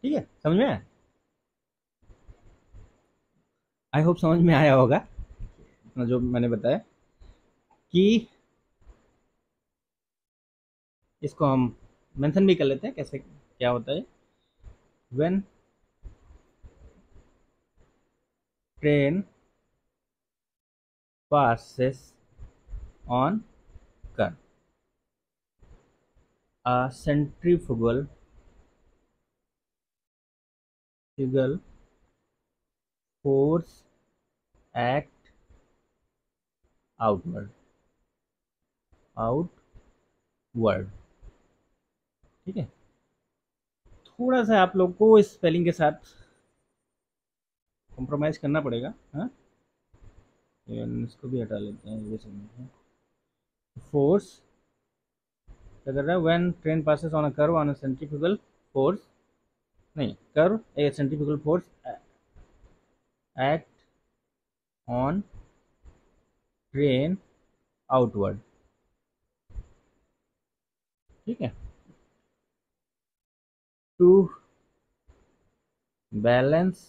ठीक है, समझ में आया, आई होप समझ में आया होगा जो मैंने बताया। कि इसको हम मेंशन भी कर लेते हैं कैसे क्या होता है। When train passes on curve, a centrifugal force act outward। ठीक है, थोड़ा सा आप लोग को स्पेलिंग के साथ कॉम्प्रोमाइज करना पड़ेगा। हाँ, इसको भी हटा लेते हैं, ये समझ फोर्स क्या कर रहा है, when train passes on a curve on a centrifugal force, नहीं curve a centrifugal force act on train outward. ठीक है, to balance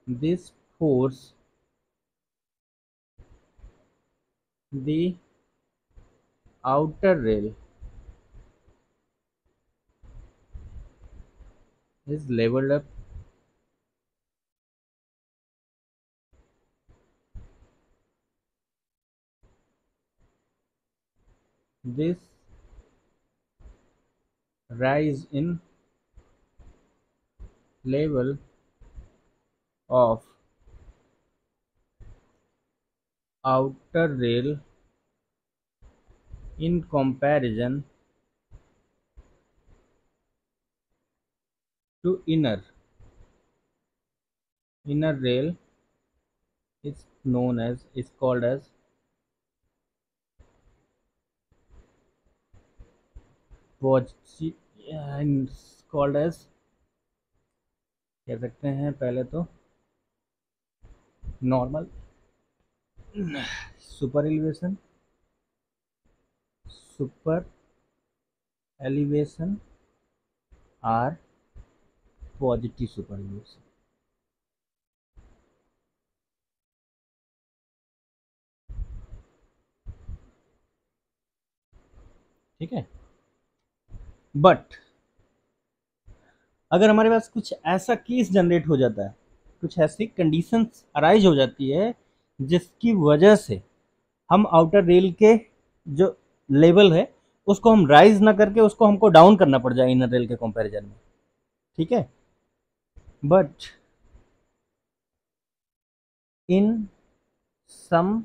this force the outer rail is leveled up this rise in level of outer rail in comparison to inner rail is called as and called as कह सकते हैं पहले तो normal superelevation superelevation or positive superelevation. ठीक है, but अगर हमारे पास कुछ ऐसा केस जनरेट हो जाता है, कुछ ऐसी कंडीशंस अराइज हो जाती है जिसकी वजह से हम आउटर रेल के जो लेवल है उसको हम राइज ना करके उसको हमको डाउन करना पड़ जाए इनर रेल के कंपैरिजन में। ठीक है, but in some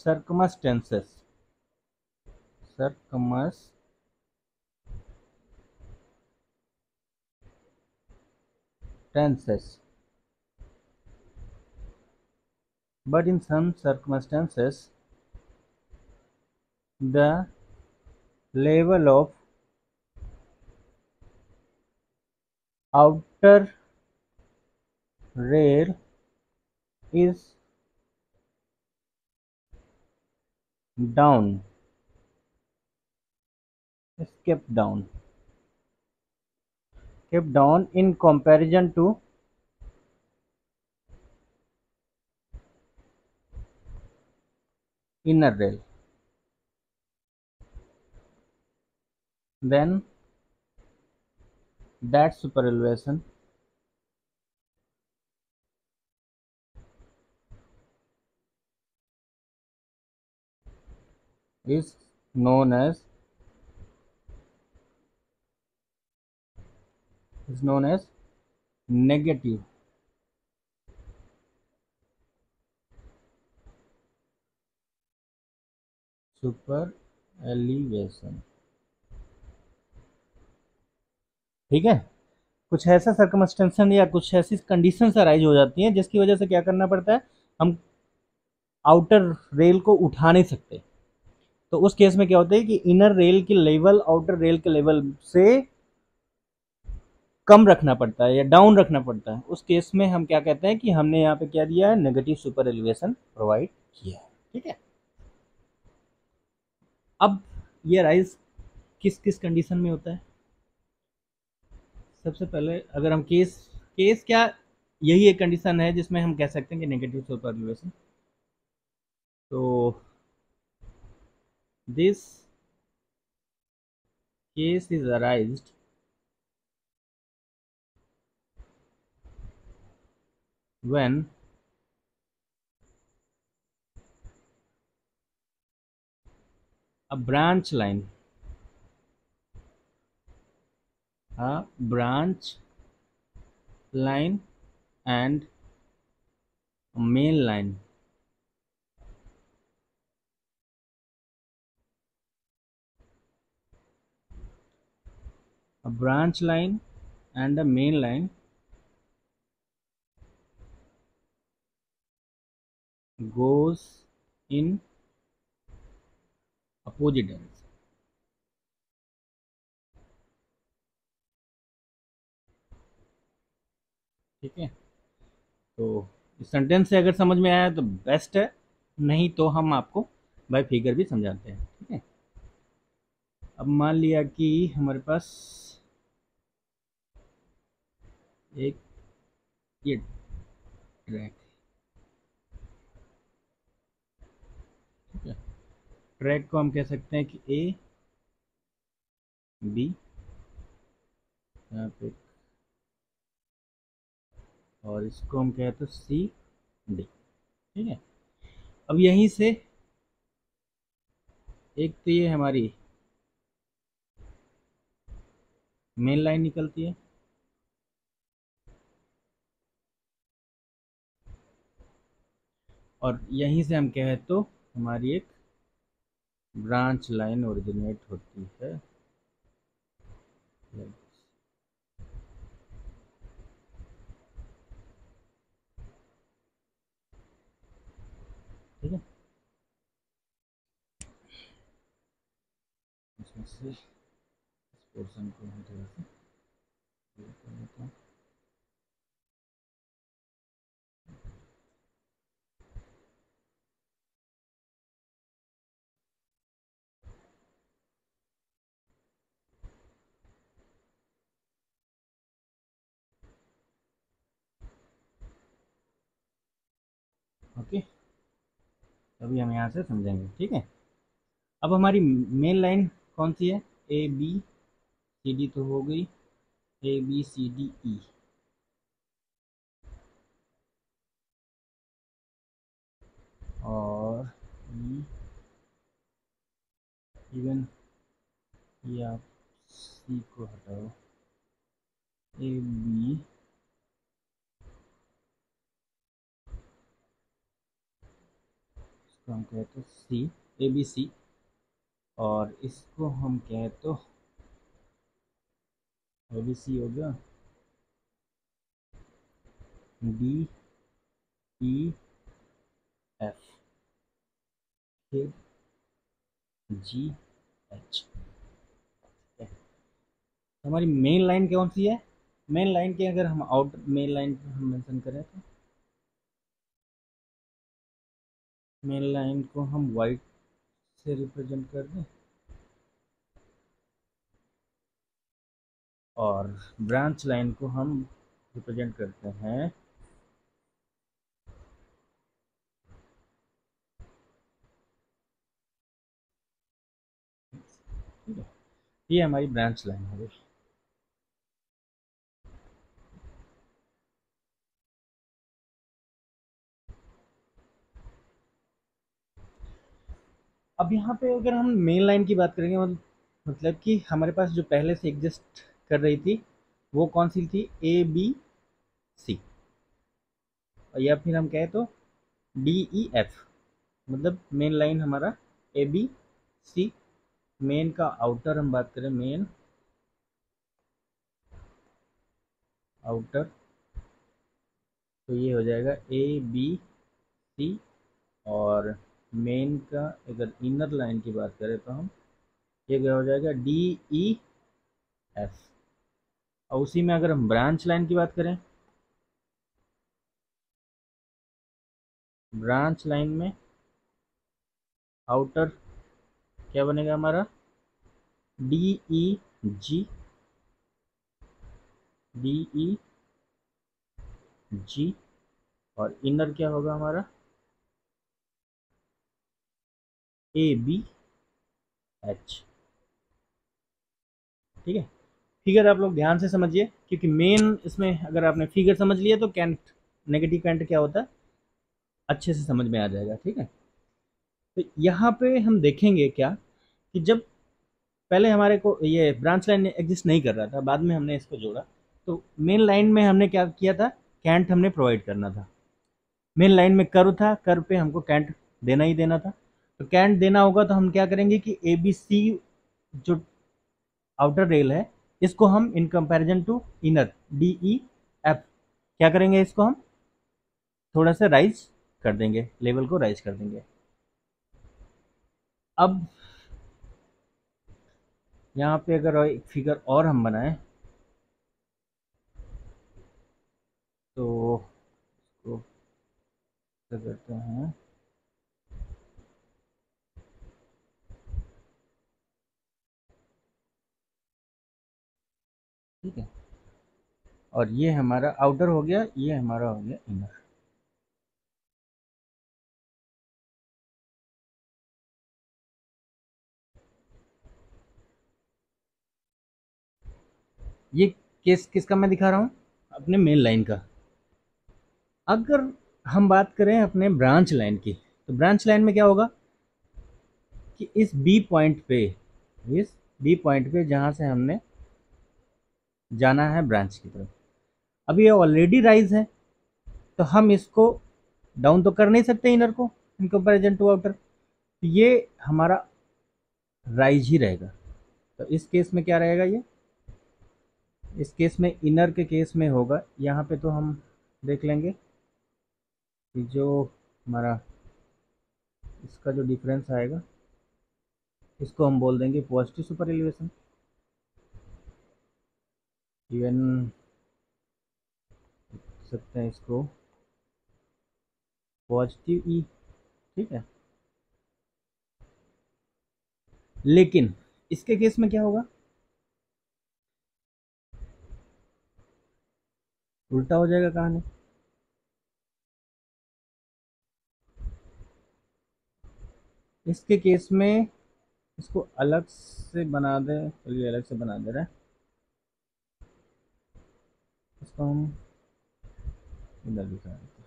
circumstances but in some circumstances the level of outer rail is down is kept down in comparison to inner rail, then that super elevation is known as negative super elevation. ठीक है, कुछ ऐसा सर्कमस्टेंशन या कुछ ऐसी conditions arise हो जाती हैं जिसकी वजह से क्या करना पड़ता है, हम आउटर रेल को उठा नहीं सकते। तो उस केस में क्या होता है कि इनर रेल की लेवल आउटर रेल के लेवल से कम रखना पड़ता है या डाउन रखना पड़ता है। उस केस में हम क्या कहते हैं कि हमने यहाँ पे क्या दिया है, नेगेटिव सुपर एलिवेशन प्रोवाइड किया है। ठीक है, अब ये राइज किस किस कंडीशन में होता है। सबसे पहले अगर हम केस क्या, यही एक कंडीशन है जिसमें हम कह सकते हैं कि नेगेटिव सुपर एलिवेशन। तो this case is arised when a branch line and a main line goes in opposite direction। ठीक है, तो इस सेंटेंस से अगर समझ में आया तो बेस्ट है, नहीं तो हम आपको बाय फिगर भी समझाते हैं। ठीक है, अब मान लिया कि हमारे पास एक ये ट्रैक, ट्रैक को हम कह सकते हैं कि ए बी, यहाँ पे, और इसको हम कहते हैं सी डी। ठीक है, अब यहीं से एक तो ये हमारी मेन लाइन निकलती है, और यहीं से हम कहें तो हमारी एक ब्रांच लाइन ओरिजिनेट होती है। ठीक है, इसमें से इस पोर्शन को हम थोड़ा सा clear कर लेते हैं। ओके, अभी हम यहाँ से समझेंगे। ठीक है, अब हमारी मेन लाइन कौन सी है? ए बी सी डी तो हो गई, A B C D E, और ई, इवन ये आप सी को हटाओ, ए बी, इसको हम कहते सी, ए बी सी, और इसको हम कहें तो ए बी सी हो गया, डी ई एफ, फिर जी एच। हमारी मेन लाइन कौन सी है? मेन लाइन के अगर हम आउट मेन लाइन हम मेंशन करें तो मेन लाइन को हम वाइट से रिप्रेजेंट कर दें, और ब्रांच लाइन को हम रिप्रेजेंट करते हैं ठीक है, ये हमारी ब्रांच लाइन हो गई। अब यहाँ पे अगर हम मेन लाइन की बात करेंगे, मतलब कि हमारे पास जो पहले से एग्जिस्ट कर रही थी वो कौन सी थी? ए बी सी, या फिर हम कहें तो डी ई एफ, मतलब मेन लाइन हमारा ए बी सी। मेन का आउटर हम बात करें, मेन आउटर, तो ये हो जाएगा ए बी सी, और मेन का अगर इनर लाइन की बात करें तो हम ये क्या हो जाएगा? D E F. और उसी में अगर हम ब्रांच लाइन की बात करें, ब्रांच लाइन में आउटर क्या बनेगा हमारा? डी ई जी, डी ई जी, और इनर क्या होगा हमारा? A B H. ठीक है, फिगर आप लोग ध्यान से समझिए, क्योंकि मेन इसमें अगर आपने फिगर समझ लिया तो कैंट, नेगेटिव कैंट क्या होता है अच्छे से समझ में आ जाएगा। ठीक है, तो यहाँ पे हम देखेंगे क्या कि जब पहले हमारे को ये ब्रांच लाइन एग्जिस्ट नहीं कर रहा था, बाद में हमने इसको जोड़ा, तो मेन लाइन में हमने क्या किया था? कैंट हमने प्रोवाइड करना था। मेन लाइन में कर्व था, कर्व पे हमको कैंट देना ही देना था। तो कैंट देना होगा तो हम क्या करेंगे कि ए बी सी जो आउटर रेल है, इसको हम in comparison to inner D E F क्या करेंगे? इसको हम थोड़ा सा राइज कर देंगे, लेवल को राइज कर देंगे। अब यहाँ पे अगर एक फिगर और हम बनाएं तो इसको क्या करते हैं, ठीक है, और ये हमारा आउटर हो गया, ये हमारा हो गया इनर। ये केस किसका मैं दिखा रहा हूँ, अपने मेन लाइन का। अगर हम बात करें अपने ब्रांच लाइन की, तो ब्रांच लाइन में क्या होगा कि इस बी पॉइंट पे, इस बी पॉइंट पे जहाँ से हमने जाना है ब्रांच की तरफ, अब ये ऑलरेडी राइज है, तो हम इसको डाउन तो कर नहीं सकते इनर को इन कंपेरिजन टू आउटर, ये हमारा राइज ही रहेगा। तो इस केस में क्या रहेगा, ये इस केस में इनर के केस में होगा, यहाँ पे तो हम देख लेंगे कि जो हमारा इसका जो डिफरेंस आएगा, इसको हम बोल देंगे पॉजिटिव सुपर एलिवेशन, इवन सकते हैं इसको पॉजिटिव ई, ठीक है। लेकिन इसके केस में क्या होगा, उल्टा हो जाएगा कहानी। इसके केस में इसको अलग से बना दे, चलिए अलग से बना दे रहे हैं, इसको हम इधर दिखा देते हैं।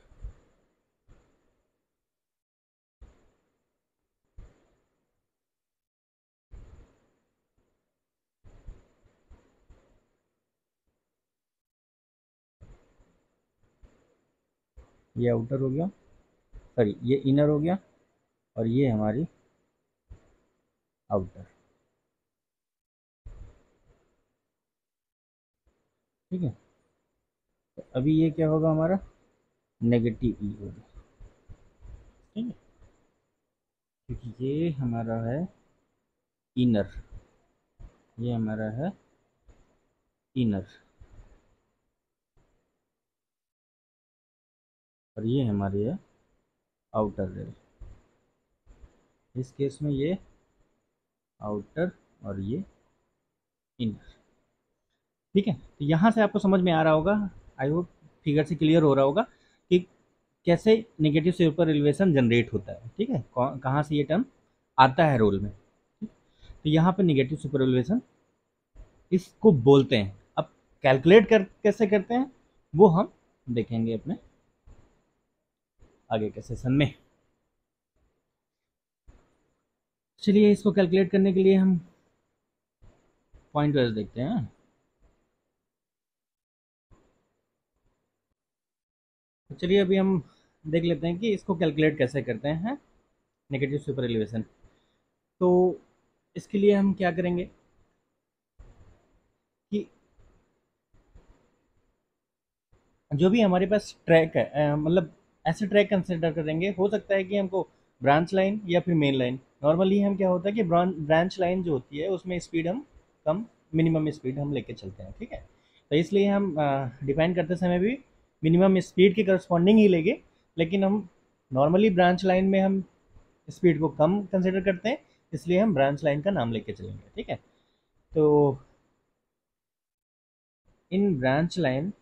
ये आउटर हो गया, सॉरी ये इनर हो गया, और ये हमारी आउटर, ठीक है। तो अभी ये क्या होगा हमारा, नेगेटिव ई होगा, ठीक है, क्योंकि ये हमारा है इनर, ये हमारा है इनर, और ये हमारी है आउटर रेल। इस केस में ये आउटर और ये इनर, ठीक है। तो यहाँ से आपको समझ में आ रहा होगा, आई होप फिगर से क्लियर हो रहा होगा कि कैसे नेगेटिव सुपर एलिवेशन जनरेट होता है, ठीक है, कहाँ से ये टर्म आता है रोल में। तो यहाँ पे नेगेटिव सुपर एलिवेशन इसको बोलते हैं। अब कैलकुलेट कर कैसे करते हैं वो हम देखेंगे अपने आगे के सेशन में। चलिए इसको कैलकुलेट करने के लिए हम पॉइंट वाइज देखते हैं। तो चलिए अभी हम देख लेते हैं कि इसको कैलकुलेट कैसे करते हैं नेगेटिव सुपर एलिवेशन। तो इसके लिए हम क्या करेंगे कि जो भी हमारे पास ट्रैक है, मतलब ऐसे ट्रैक कंसिडर करेंगे, हो सकता है कि हमको ब्रांच लाइन या फिर मेन लाइन, नॉर्मली हम क्या होता है कि ब्रांच लाइन जो होती है उसमें स्पीड हम कम, मिनिमम स्पीड हम लेके चलते हैं, ठीक है। तो इसलिए हम डिफाइन करते समय भी मिनिमम स्पीड के करस्पॉन्डिंग ही लेंगे, लेकिन हम नॉर्मली ब्रांच लाइन में हम स्पीड को कम कंसिडर करते हैं, इसलिए हम ब्रांच लाइन का नाम लेके चलेंगे, ठीक है। तो in branch line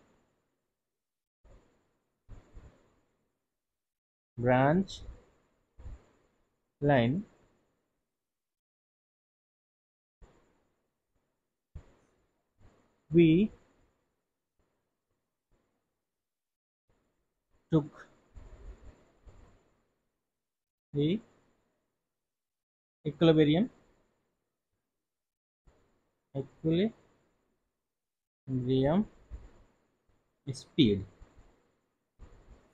we took the equilibrium speed.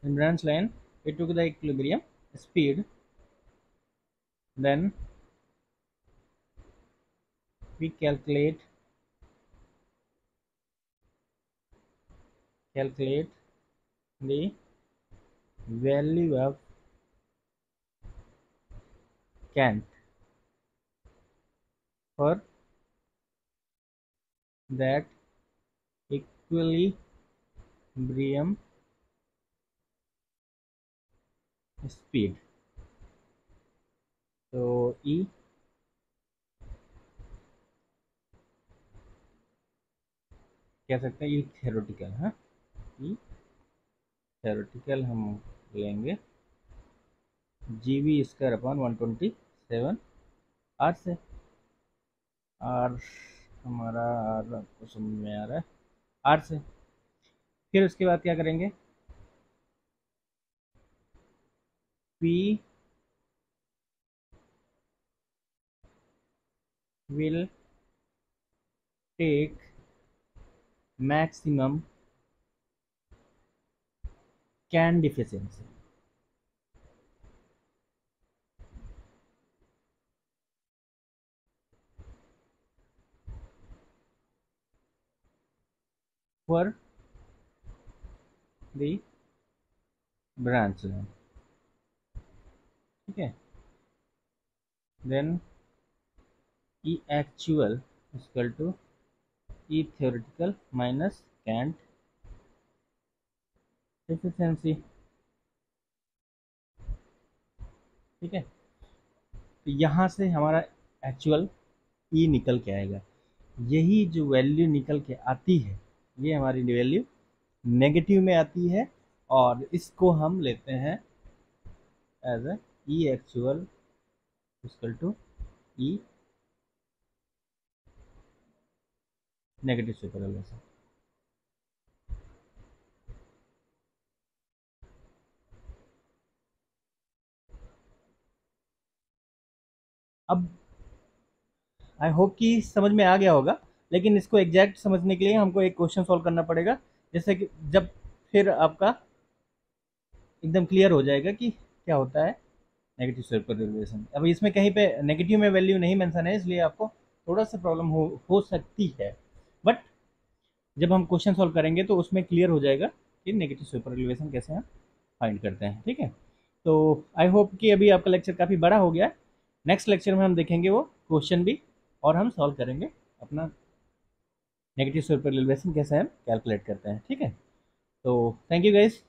In branch line we took the equilibrium speed, then we calculate the value of Kant for that equilibrium speed. तो E कह सकते हैं, E थ्योरेटिकल है, E थ्योरेटिकल हम लेंगे GB square upon 127 are से, are हमारा are आपको समझ में आ रहा है, आर से। फिर उसके बाद क्या करेंगे, P will take maximum cant deficiency. For the branch line, ठीक है। Then E actual equal to E theoretical minus cant deficiency, ठीक है। तो यहाँ से हमारा एक्चुअल ई निकल के आएगा। यही जो वैल्यू निकल के आती है, ये हमारी वैल्यू नेगेटिव में आती है, और इसको हम लेते हैं as a E actual equal to E negative superelevation. अब आई होप कि समझ में आ गया होगा, लेकिन इसको एग्जैक्ट समझने के लिए हमको एक क्वेश्चन सॉल्व करना पड़ेगा, जैसे कि जब फिर आपका एकदम क्लियर हो जाएगा कि क्या होता है नेगेटिव सुपरएलिवेशन। अब इसमें कहीं पे नेगेटिव में वैल्यू नहीं मेंशन है, इसलिए आपको थोड़ा सा प्रॉब्लम हो सकती है, बट जब हम क्वेश्चन सॉल्व करेंगे तो उसमें क्लियर हो जाएगा कि नेगेटिव सुपरएलिवेशन कैसे हम फाइंड करते हैं, ठीक है। तो आई होप कि अभी आपका लेक्चर काफ़ी बड़ा हो गया है। नेक्स्ट लेक्चर में हम देखेंगे वो क्वेश्चन भी, और हम सॉल्व करेंगे अपना नेगेटिव सुपरएलिवेशन कैसे हम कैलकुलेट करते हैं, ठीक है। तो थैंक यू गाइस।